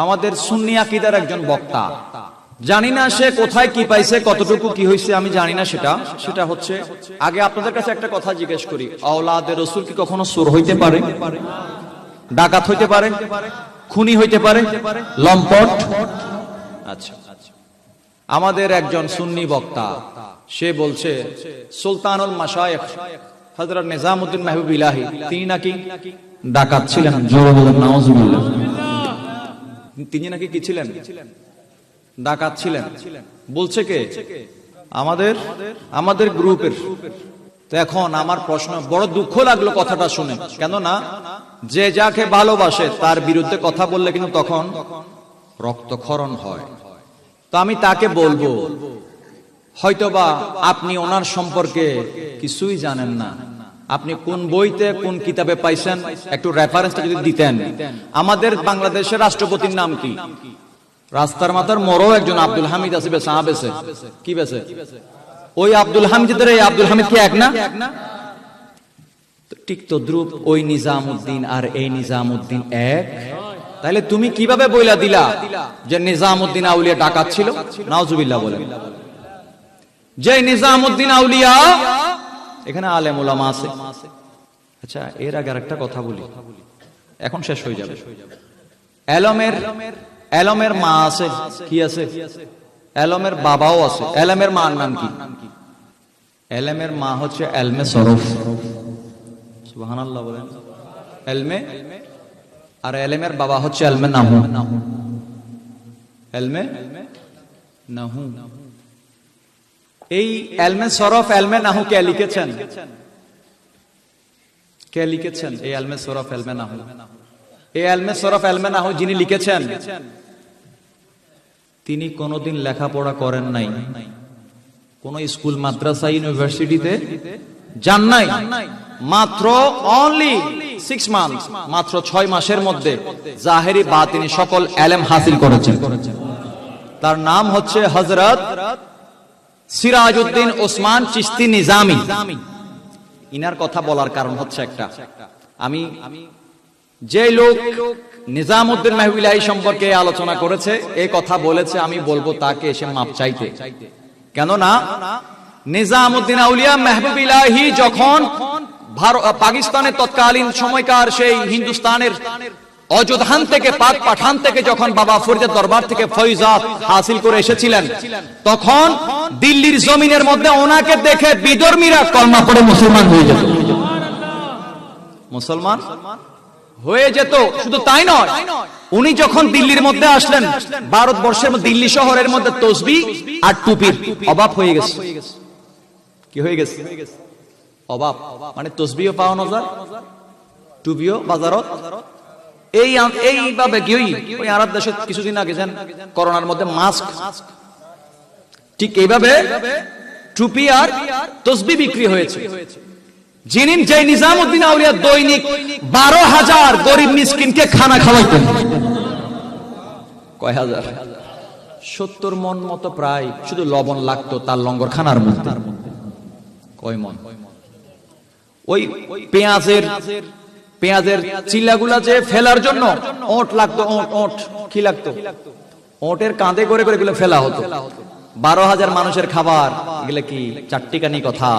আমাদের সুন্নি আকীদার একজন বক্তা। জানি না সে কোথায় কি পাইছে, কতটুকু কি হয়েছে আমি জানি না। সেটা হচ্ছে, আগে আপনাদের কাছে একটা কথা জিজ্ঞেস করি, আওলাদে রাসূল কি কখনো চোর হইতে পারে? ডাকাত হইতে পারে? খুনি হইতে পারে? লম্পট? আচ্ছা, আমাদের একজন সুন্নি বক্তা সে বলছে সুলতানুল মাশায়েখ হযরত নিজামউদ্দিন মাহবুব ইলাহি তিনি নাকি ডাকাত ছিলেন। জোরে বলেন নাউজুবিল্লাহ। তিনি নাকি কি ছিলেন? ডাকাত ছিলেন। বলছে কে? আমাদের গ্রুপের। তো এখন আমার প্রশ্ন, বড় দুঃখ লাগলো কথাটা শুনে, কেননা যে যাকে ভালোবাসে তার বিরুদ্ধে কথা বললে কিন্তু তখন রক্তক্ষরণ হয়। তো আমি তাকে বলবো, হয়তোবা আপনি ওনার সম্পর্কে কিছুই জানেন না, আপনি কোন বইতে কোন কিতাবে পাইছেন একটু রেফারেন্সটা যদি দিতেন। আমাদের বাংলাদেশের রাষ্ট্রপতির নাম কি? রাস্তার মাথার মোড়ো একজন আব্দুল হামিদ আছে, বেচা বেছে কি বেছে? ওই আব্দুল হামিদের এই আব্দুল হামিদ কি এক না? ঠিক তদ্রুপ ওই নিজামউদ্দিন আর এই নিজামউদ্দিন এক। তাহলে তুমি কিভাবে বইলা দিলা যে নিজামউদ্দিন আউলিয়া ডাকাত ছিল? নাউজুবিল্লাহ বলেন। যে নিজামউদ্দিন আউলিয়া, এখানে আলেম ওলামা আছে। আচ্ছা, এর আগে আরেকটা কথা বলি, এখন শেষ হয়ে যাবে। এলমের মা আছে, কি আছে? এলমের বাবাও আছে। এলমের মার নাম কি? এলমের মা হচ্ছে এলমে সরফ। সুবহানাল্লাহ বলেন। এলমে, আর এলমের বাবা হচ্ছে এলমে নাহু। এলমে নাহু। এই এলমে সরফ এলমে নাহু কে লিখেছেন? কে লিখেছেন এই এলমে সরফ এলমে নাহু? এই এলমে সরফ এলমে নাহু যিনি লিখেছেন, তিনি কোনোদিন লেখাপড়া করেন নাই, কোন স্কুল মাদ্রাসা ইউনিভার্সিটিতে যান নাই। মাত্র অনলি 6 মান্থ, মাত্র 6 মাসের মধ্যে জাহেরি বাতিনি সকল এলেম হাসিল করেছেন। তার নাম হচ্ছে হযরত সিরাজউদ্দিন ওসমান চিশতি নিজামী। ইনার কথা বলার কারণ হচ্ছে একটা, আমি যে লোক নিজামউদ্দিন মাহবুব ইলাহি সম্পর্কে আলোচনা করেছে, এই কথা বলেছে, আমি বলবো তাকে এসে মাপ চাইতে। কেননা নিজামউদ্দিন আউলিয়া মাহবুব ইলাহি যখন পাকিস্তানের তৎকালীন সময়কার সেই হিন্দুস্তানের অযোধান থেকে, পাক পাঠান থেকে যখন বাবা ফরিদের দরবার থেকে ফয়জাত হাসিল করে এসেছিলেন, তখন দিল্লির জমিনের মধ্যে ওনাকে দেখে বিধর্মীরা কলমা পড়ে মুসলমান হয়ে যেত। মুসলমান হয়ে যেত। শুধু তাই নয়, উনি যখন দিল্লির মধ্যে আসলেন, ভারতবর্ষের দিল্লি শহরের মধ্যে তসবিহ আর টুপির অভাব হয়ে গেছে। কি হয়ে গেছে? অভাব। মানে তসবিহও পাওয়া না যায়, টুপিও বাজারত। এইভাবে কি ওই আরব দেশে কিছুদিন আগে যেন করোনার মধ্যে মাস্ক, ঠিক এইভাবে টুপি আর তসবিহ বিক্রি হয়েছে। যে নিজামউদ্দিন আউলিয়া দৈনিক 12,000 গরিব মিসকিনকে খানা খাওয়াইতেন। কয় হাজার? 70 মন মতো প্রায় শুধু লবণ লাগতো তার লঙ্গর খানার মধ্যে। কয় মন? ওই পেঁয়াজের চিল্লাগুলা যে ফেলার জন্য ওট লাগতো। ওট কি লাগতো? ওটের কাঁধে করে করে এগুলো ফেলা হতো। 12,000 মানুষের খাবার, এগুলো কি চারটিখানি কথা?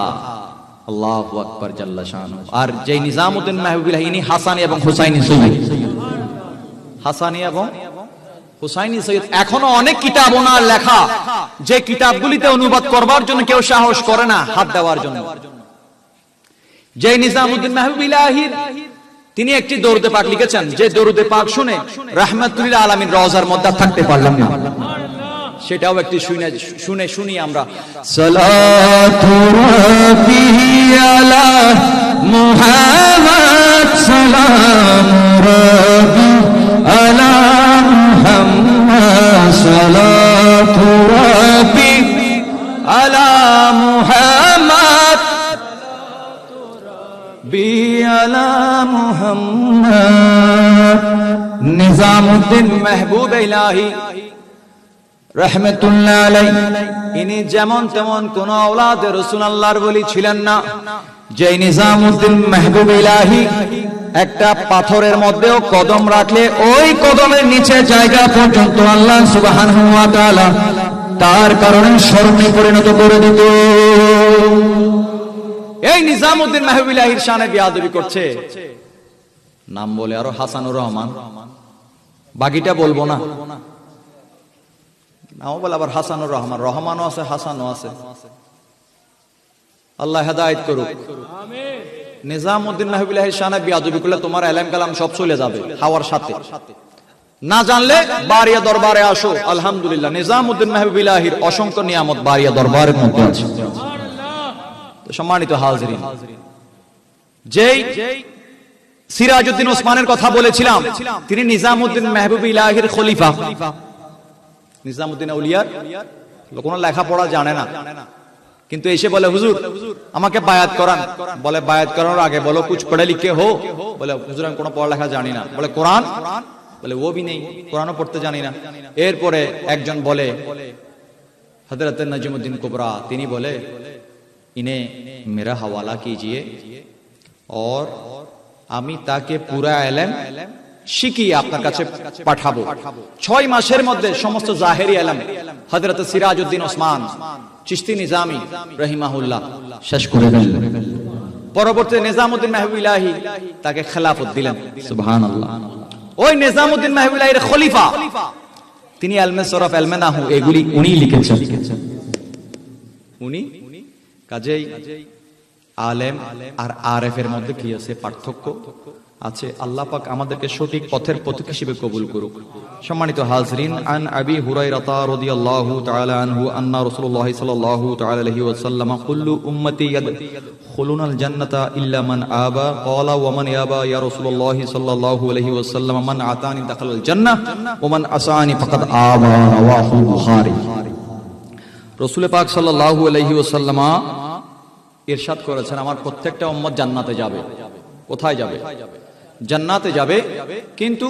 আল্লাহু আকবার জাল্লা শানুহু। আর যে নিজামউদ্দিন মাহবুব ইলাহি, ইনি হাসানী এবং হুসাইনি সৈয়দ। হাসানী এবং হুসাইনি সৈয়দ। এখনো অনেক কিতাব ওনার লেখা, যে কিতাবগুলিতে অনুবাদ করবার জন্য কেউ সাহস করে না হাত দেওয়ার জন্য। যে নিজামউদ্দিন মাহবুব ইলাহি তিনি একটি দরুদে পাক লিখেছেন, যে দরুদে পাক শুনে রাহমাতুল লিল আলামিন রওজার মধ্যে থাকতে পারলাম না। সেটাও একটি শুনি আমরা। সালাতু রাব্বি আলা মুহাম্মদ, সালামু রাব্বি আলা মুহাম্মদ, সালাতু রাব্বি আলা মুহাম্মদ, বি আলা মুহাম্মদ। নিজামউদ্দিন মাহবুব ইলাহি রাহমাতুল্লাহ আলাইহি, ইনি যেমন তেমন কোন আওলাদে রাসূল আল্লাহর ওলি ছিলেন না। যে নিজামউদ্দিন মাহবুব ইলাহি একটা পাথরের মধ্যেও কদম রাখলে ওই কদমের নিচে জায়গা পর্যন্ত আল্লাহ সুবহানাহু ওয়া তাআলা তার কারণে স্মরণে পরিণত করে দিত। এই নিজামউদ্দিন মাহবুবিল্লাহির শানে বেয়াদবি করছে, নাম বলে আরো হাসানুর রহমান, বাকিটা বলবো না, নাও বলে আবার হাসানুর রহমান, রহমানও আছে হাসানও আছে। আল্লাহ হেদায়েত করুক। নিজামউদ্দিন মাহবুবিল্লাহির শানে বেয়াদবি করলে তোমার ইলম কালাম সব চলে যাবে হাওয়ার সাথে। না জানলে বারিয়া দরবারে আসো, আলহামদুলিল্লাহ নিজামউদ্দিন মাহবুবিল্লাহির অসংখ্য নিয়ামত বারিয়া দরবারের মধ্যে আছে। সম্মানিত হাজিরিন, যেই সিরাজউদ্দিন ওসমানের কথা বলেছিলাম, তিনি নিজামউদ্দিন মাহবুবিল্লাহির খলিফা। নিজামউদ্দিন আউলিয়ার কোনো লেখাপড়া জানে না, কিন্তু এসে বলে হুজুর আমাকে বায়াত করান। বলে বায়াত করানোর আগে বলো কুছ পড়ে লিখে হো। বলে হুজুর আমি কোনো পড়ালেখা জানি না। বলে কোরআন? বলে ও ভি নেই, কোরআনও পড়তে জানি না। এরপরে একজন বলে হযরত নজমউদ্দিন কুবরা, তিনি বলে इन्हें मेरा हवाला कीजिए और আমি তাকে পুরা ইলম শিখিয়ে আপনার কাছে পাঠাবো। 6 মাসের মধ্যে সমস্ত জাহেরি ইলম হযরত সিরাজউদ্দিন ওসমান চিশতি নিজামী রাহিমাহুল্লাহ শেষ করে দিলেন। পরবর্তীতে নিজামউদ্দিন মাহবুবিল্লাহি তাকে খেলাফত দিলেন। সুবহানাল্লাহ। ওই নিজামউদ্দিন মাহবুবিল্লাহির খলিফা, তিনি ইলমে সরফ, ইলমে নাহু এগুলি উনি লিখেছেন। উনি কাজেই আলেম আর আরেফের মধ্যে কি আছে? পার্থক্য আছে। আল্লাহ পাক আমাদেরকে সঠিক পথের পথিক হিসেবে কবুল করুক। সম্মানিত হাজরিন, আন আবি হুরায়রা রাদিয়াল্লাহু তাআলা আনহু আন্না রাসূলুল্লাহ সাল্লাল্লাহু তাআলা আলাইহি ওয়াসাল্লাম কুল্লু উম্মতি ইয়াদখুলুনাল জান্নাতা ইল্লা মান আবা ক্বালা ওয়া মান ইয়াবা ইয়া রাসূলুল্লাহ সাল্লাল্লাহু আলাইহি ওয়াসাল্লাম মান আতানি দাখালাল জান্নাহ ওয়া মান আসানি ফাকাদ আবা। রাওয়াহুল বুখারী। রাসূল পাক সাল্লাল্লাহু আলাইহি ওয়াসাল্লাম ইরশাদ করেছেন, আমার প্রত্যেকটা উম্মত জান্নাতে যাবে। কোথায় যাবে? জান্নাতে যাবে, কিন্তু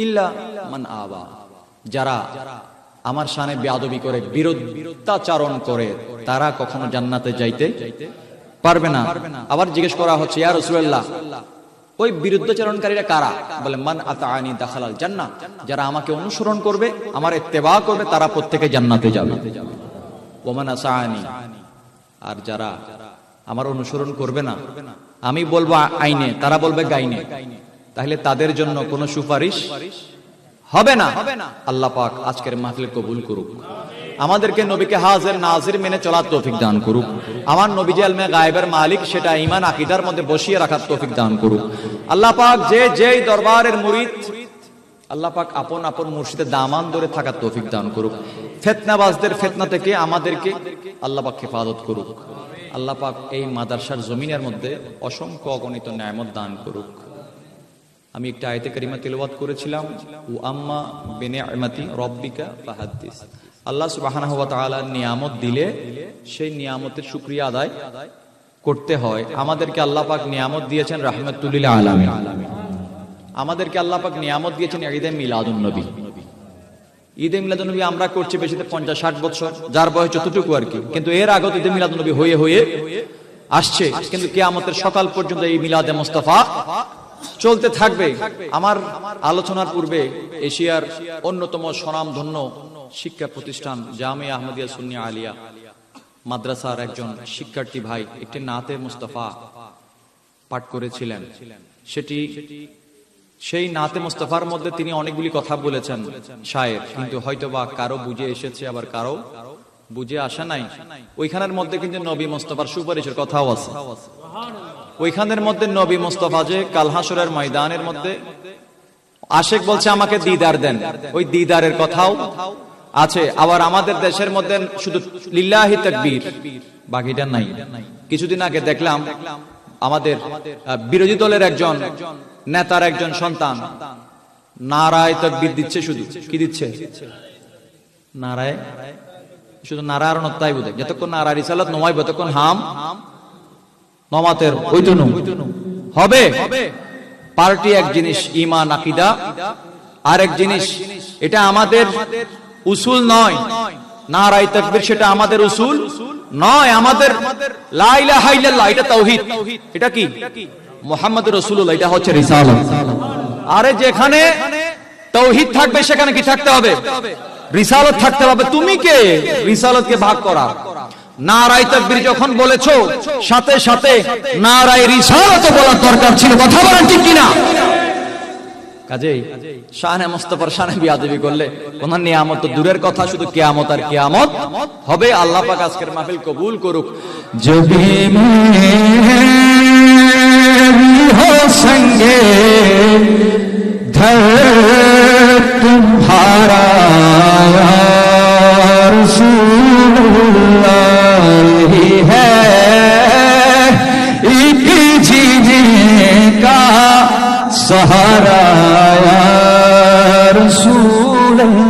ইল্লা মান আবা, যারা আমার শানে বেয়াদবি করে, বিরুদ্ধাচরণ করে, তারা কখনো জান্নাতে যাইতে পারবে না। আবার জিজ্ঞেস করা হচ্ছে, ইয়া রাসূলুল্লাহ ওই বিরুদ্ধাচরণকারীরা কারা? বলে মান আতাআনি দাখালাল জান্নাহ, যারা আমাকে অনুসরণ করবে, আমার ইত্তেবা করবে, তারা প্রত্যেকে জান্নাতে যাবে। ওয়া মান আসানি, আর যারা আমার অনুসরণ করবে না, আমি বলবো আইনে, তারা বলবে গাইনে, তাহলে তাদের জন্য কোনো সুপারিশ হবে না। আল্লাহ পাক আজকের মাহফিল কবুল করুক। আমাদেরকে নবীকে হাজির নাজির মেনে চলার তৌফিক দান করুক। আমার নবী যে ইলমে গায়েবের মালিক, সেটা ঈমান আকীদার মধ্যে বসিয়ে রাখার তৌফিক দান করুক। আল্লাহ পাক যেই দরবারের মুরিদ, আল্লাহ পাক আপন আপন মুর্শিদের দামান ধরে থাকার তৌফিক দান করুক। ফিতনাবাজদের ফিতনা থেকে আমাদেরকে আল্লাহ পাক হেফাজত করুক। আল্লাহ পাক এই মাদ্রাসার জমিনের মধ্যে অসংখ্য অগণিত নিয়ামত দান করুক। আমি একটা আয়াতে কারিমা তিলাওয়াত করেছিলাম, ও আম্মা বিনিআমাতি রাব্বিকা ফাহাদ্দিস। আল্লাহ সুবহানাহু ওয়া তাআলা নিয়ামত দিলে সেই নিয়ামতের শুকরিয়া আদায় করতে হয়। আমাদেরকে আল্লাহ পাক নিয়ামত দিয়েছেন রাহমাতুল লিল আলামিন। আমাদেরকে আল্লাহ পাক নিয়ামত দিয়েছেন ঈদে মিলাদুন নবী। ঈদে মিলাদুন নবী আমরা করছি বেশিতে 50-60 বছর, যার বয়স যতটুকু আর কি, কিন্তু এর আগে ঈদে মিলাদুন নবী হয়ে হয়ে আসছে। কিন্তু কিয়ামতের সকাল পর্যন্ত এই মিলাদে মুস্তাফা চলতে থাকবে। আমার আলোচনার পূর্বে এশিয়ার অন্যতম স্বনামধন্য শিক্ষা প্রতিষ্ঠান জামিয়া আহমদিয়া সুন্নিয়া আলিয়া মাদ্রাসার একজন শিক্ষার্থী ভাই একটি নাতে মুস্তাফা পাঠ করেছিলেন। সেই নাতে মুস্তাফার মধ্যে তিনি অনেকগুলি কথা বলেছেন শায়ের, কিন্তু হয়তোবা কারো বুঝে এসেছে, আবার কারো বুঝে আসে নাই। ওইখানের মধ্যে কিন্তু নবী মুস্তাফার সুপারিশের কথাও আছে। ওইখানের মধ্যে নবী মুস্তাফা যে কাল হাসরের ময়দানের মধ্যে আশেক বলছে আমাকে দিদার দেন, ওই দিদারের কথাও আছে। আবার আমাদের দেশের মধ্যে শুধু লিল্লাহি তাকবীর, বাকিটা নাই। কিছুদিন আগে দেখলাম আমাদের বিরোধী দলের একজন নেতার একজন সন্তান নারায়ে তাকবীর দিচ্ছে। শুধু কি দিচ্ছে? নারায়ে, শুধু নারায়ে আর নতাই বোধ, যতক্ষণ নারায়ে রিসালাত নয় ততক্ষণ হাম নমাতের ওইটুনু হবে। পার্টি এক জিনিস, ঈমান আকীদা আরেক জিনিস। এটা আমাদের উসুল নয়। নারায়ে তাকবীর সেটা আমাদের উসুল নয়। আমাদের লা ইলাহা ইল্লাল্লাহ এটা তাওহীদ। এটা কি? মুহাম্মদ রাসূলুল্লাহ, এটা হচ্ছে রিসালাত। আরে যেখানে তাওহীদ থাকবে সেখানে কি থাকতে হবে? রিসালাত থাকতে হবে। তুমি কে রিসালাতকে ভাগ করা? নারায়ে তাকবীর যখন বলেছো, সাথে সাথে নারায়ে রিসালাত বলার দরকার ছিল। কথা বলেন ঠিক কিনা? কাজেই শানে মুস্তাফার শানে বিয়াদবি করলে কোন নিয়ামত তো দূরের কথা, শুধু কিয়ামত আর কিয়ামত হবে। আল্লাহ পাক আজকের মাহফিল কবুল করুক। জবি মে হো সঙ্গে ধর তুমহারা রসূলুল্লাহ है एक जीने का सहारा रसूलल्लाह।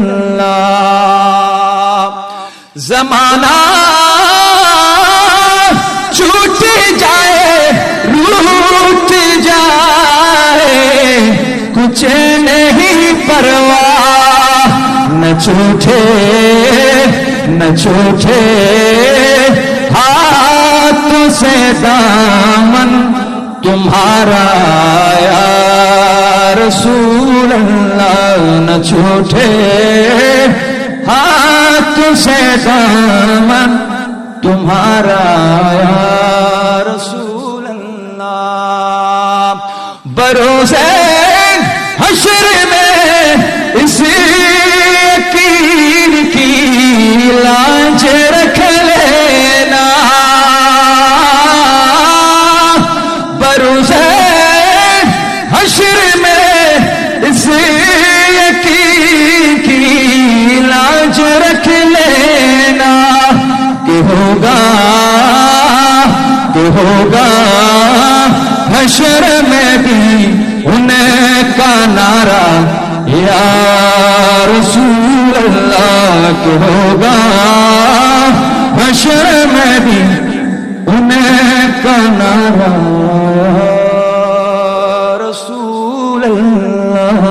जमाना छूट जाए रूठ जाए कुछ नहीं परवाह, न छूटे न छूटे हाथों से दामन तुम्हारा या रसूल अल्लाह, न छूटे हाथों से दामन तुम्हारा या रसूल अल्लाह। बरोज़े हश्र में इस यकीन की लाज रख लेना, बरोज़े हश्र में इस यकीन की लाज रख लेना कि होगा हश्र में भी उनका नारा या रसूल अल्लाह, कि होगा हश्र में भी उनका नारा या रसूल अल्लाह।